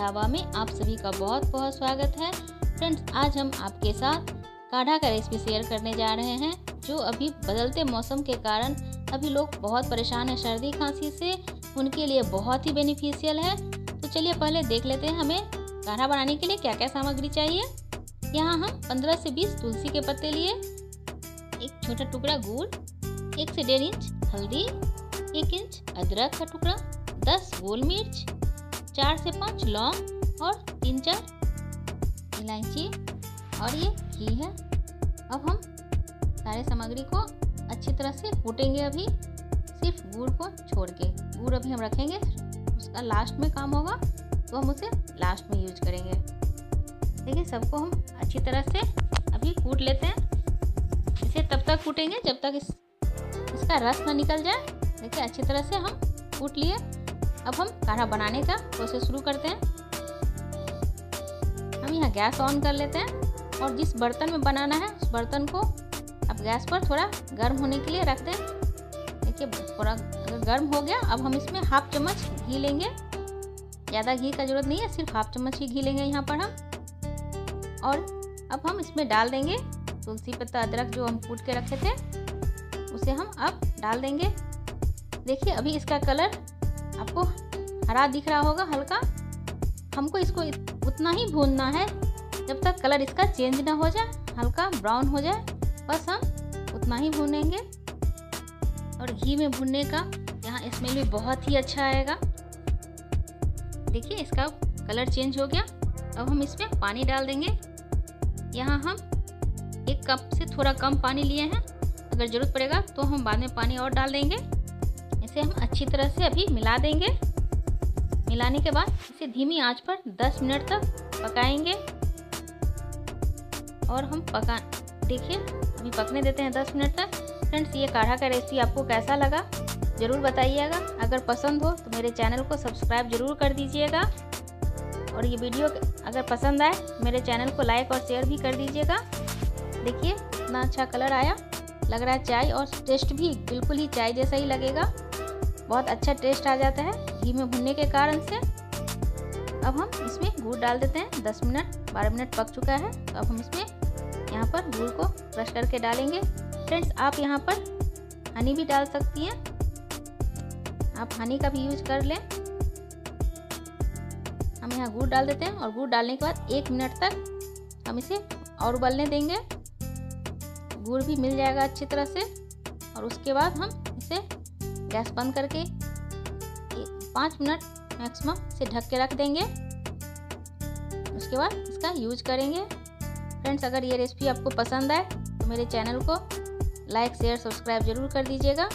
ढाबा में आप सभी का बहुत बहुत स्वागत है। फ्रेंड्स, आज हम आपके साथ काढ़ा का रेसिपी शेयर करने जा रहे हैं, जो अभी बदलते मौसम के कारण अभी लोग बहुत परेशान हैं सर्दी खांसी से, उनके लिए बहुत ही बेनिफिशियल है। तो चलिए पहले देख लेते हैं हमें काढ़ा बनाने के लिए क्या क्या सामग्री चाहिए। यहाँ हम 15 से 20 तुलसी के पत्ते लिए, एक छोटा टुकड़ा गुड़, 1 से 1.5 इंच हल्दी, 1 इंच अदरक का टुकड़ा, 10 गोल मिर्च, 4 से 5 लौंग और 3-4 इलायची और ये घी है। अब हम सारे सामग्री को अच्छी तरह से कूटेंगे, अभी सिर्फ गुड़ को छोड़ के। गुड़ अभी हम रखेंगे, उसका लास्ट में काम होगा, तो हम उसे लास्ट में यूज करेंगे। देखिए, सबको हम अच्छी तरह से अभी कूट लेते हैं। इसे तब तक कूटेंगे जब तक इसका रस ना निकल जाए। देखिए, अच्छी तरह से हम कूट लिए। अब हम काढ़ा बनाने का प्रोसेस शुरू करते हैं। हम यहाँ गैस ऑन कर लेते हैं और जिस बर्तन में बनाना है उस बर्तन को अब गैस पर थोड़ा गर्म होने के लिए रख दें। देखिए, थोड़ा अगर गर्म हो गया, अब हम इसमें 1/2 चम्मच घी लेंगे। ज़्यादा घी का जरूरत नहीं है, सिर्फ 1/2 चम्मच ही घी लेंगे यहाँ पर हम। और अब हम इसमें डाल देंगे तुलसी पत्ता अदरक जो हम कूट के रखे थे, उसे हम अब डाल देंगे। देखिए, अभी इसका कलर आपको हरा दिख रहा होगा हल्का। हमको इसको उतना ही भूनना है जब तक कलर इसका चेंज ना हो जाए, हल्का ब्राउन हो जाए, बस हम उतना ही भूनेंगे। और घी में भूनने का यहाँ स्मेल भी बहुत ही अच्छा आएगा। देखिए, इसका कलर चेंज हो गया। अब हम इसमें पानी डाल देंगे। यहाँ हम 1 कप से थोड़ा कम पानी लिए हैं, अगर ज़रूरत पड़ेगा तो हम बाद में पानी और डाल देंगे। इसे हम अच्छी तरह से अभी मिला देंगे। मिलाने के बाद इसे धीमी आंच पर 10 मिनट तक पकाएंगे। और हम देखिए अभी पकने देते हैं 10 मिनट तक। फ्रेंड्स, ये काढ़ा का रेसिपी आपको कैसा लगा ज़रूर बताइएगा। अगर पसंद हो तो मेरे चैनल को सब्सक्राइब ज़रूर कर दीजिएगा। और ये वीडियो अगर पसंद आए मेरे चैनल को लाइक और शेयर भी कर दीजिएगा। देखिए, इतना अच्छा कलर आया, लग रहा है चाय, और टेस्ट भी बिल्कुल ही चाय जैसा ही लगेगा। बहुत अच्छा टेस्ट आ जाता है घी में भुनने के कारण से। अब हम इसमें गुड़ डाल देते हैं। 10 मिनट 12 मिनट पक चुका है, तो अब हम इसमें यहाँ पर गुड़ को क्रश करके डालेंगे। फ्रेंड्स, आप यहाँ पर हनी भी डाल सकती हैं, आप हनी का भी यूज कर लें। हम यहाँ गुड़ डाल देते हैं और गुड़ डालने के बाद 1 मिनट तक हम इसे और उबलने देंगे। गुड़ भी मिल जाएगा अच्छी तरह से। और उसके बाद हम इसे गैस बंद करके 5 मिनट मैक्सिमम से ढक के रख देंगे। उसके बाद इसका यूज करेंगे। फ्रेंड्स, अगर ये रेसिपी आपको पसंद आए तो मेरे चैनल को लाइक शेयर सब्सक्राइब जरूर कर दीजिएगा।